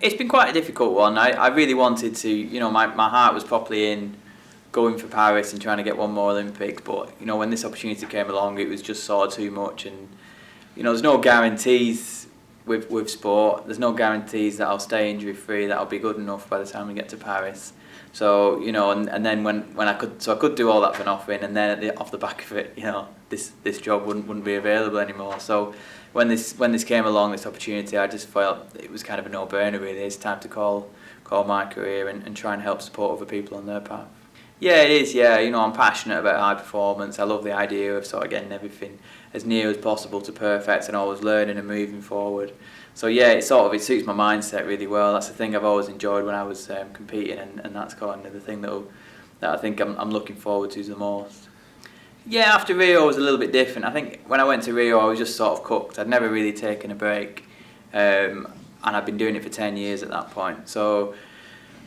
It's been quite a difficult one. I really wanted to, my heart was properly in going for Paris and trying to get one more Olympics, but when this opportunity came along, it was just sort of too much. And there's no guarantees with sport. There's no guarantees that I'll stay injury free, that I'll be good enough by the time we get to Paris. So and then when I could do all that for nothing, and then off the back of it, this job wouldn't be available anymore. So when this came along, this opportunity, I just felt it was kind of a no-brainer really. It's time to call my career and try and help support other people on their path. Yeah, it is. Yeah, I'm passionate about high performance. I love the idea of sort of getting everything as near as possible to perfect and always learning and moving forward. So yeah, it suits my mindset really well. That's the thing I've always enjoyed when I was competing, and that's kind of the thing that I think I'm looking forward to the most. Yeah, after Rio it was a little bit different. I think when I went to Rio I was just sort of cooked. I'd never really taken a break, and I'd been doing it for 10 years at that point. So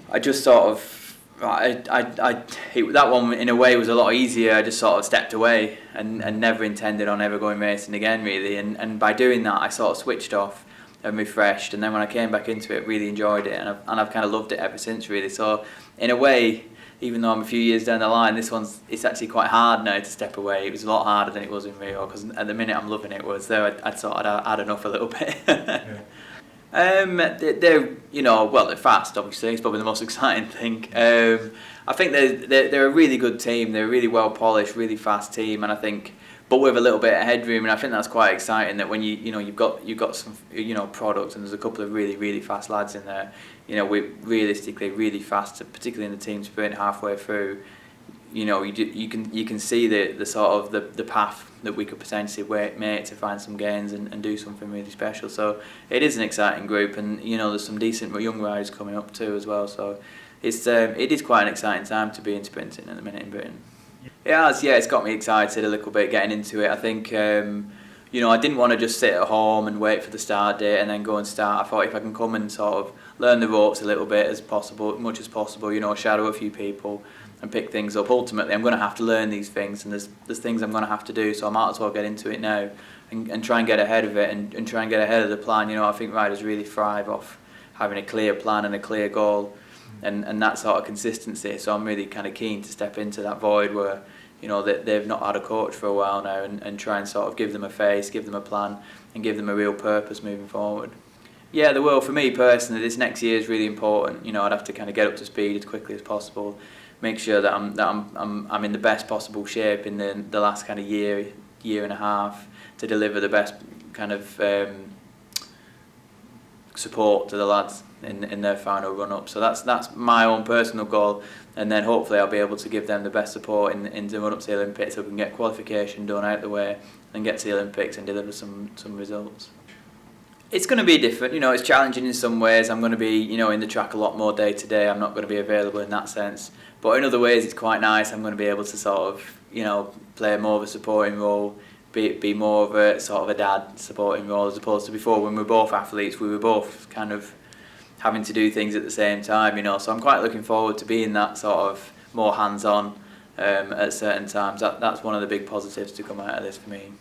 I just sort of that one in a way was a lot easier. I just sort of stepped away and never intended on ever going racing again really. And by doing that I sort of switched off and refreshed. And then when I came back into it, really enjoyed it, and I've kind of loved it ever since really. So in a way, even though I'm a few years down the line, it's actually quite hard now to step away. It was a lot harder than it was in Rio, because at the minute I'm loving it, whereas there I'd sort of had enough a little bit. Yeah. They're fast. Obviously, it's probably the most exciting thing. I think they're a really good team. They're a really well polished, really fast team, and I think, but with a little bit of headroom, and I think that's quite exciting. That when you've got some products, and there's a couple of really fast lads in there. We're realistically really fast, particularly in the team sprint halfway through. You can see the sort of the path that we could potentially make to find some gains and do something really special. So it is an exciting group, and there's some decent young riders coming up too as well. So it is quite an exciting time to be in sprinting at the minute in Britain. It has, yeah. It's got me excited a little bit getting into it. I think I didn't want to just sit at home and wait for the start date and then go and start. I thought if I can come and sort of learn the ropes a little bit as much as possible, shadow a few people and pick things up. Ultimately, I'm going to have to learn these things, and there's things I'm going to have to do, so I might as well get into it now and try and get ahead of it and try and get ahead of the plan. I think riders really thrive off having a clear plan and a clear goal and that sort of consistency. So I'm really kind of keen to step into that void where they've not had a coach for a while now, and try and sort of give them a face, give them a plan, and give them a real purpose moving forward. Yeah, the will for me personally, this next year is really important. I'd have to kind of get up to speed as quickly as possible, make sure that I'm in the best possible shape in the last kind of year and a half to deliver the best kind of support to the lads in their final run up. So that's my own personal goal, and then hopefully I'll be able to give them the best support in the run up to the Olympics, so we can get qualification done out the way and get to the Olympics and deliver some results. It's going to be different. It's challenging in some ways. I'm going to be in the track a lot more day to day. I'm not going to be available in that sense, but in other ways it's quite nice. I'm going to be able to sort of play more of a supporting role, be more of a sort of a dad supporting role, as opposed to before when we were both athletes. We were both kind of having to do things at the same time. So I'm quite looking forward to being that sort of more hands-on at certain times. That's one of the big positives to come out of this for me.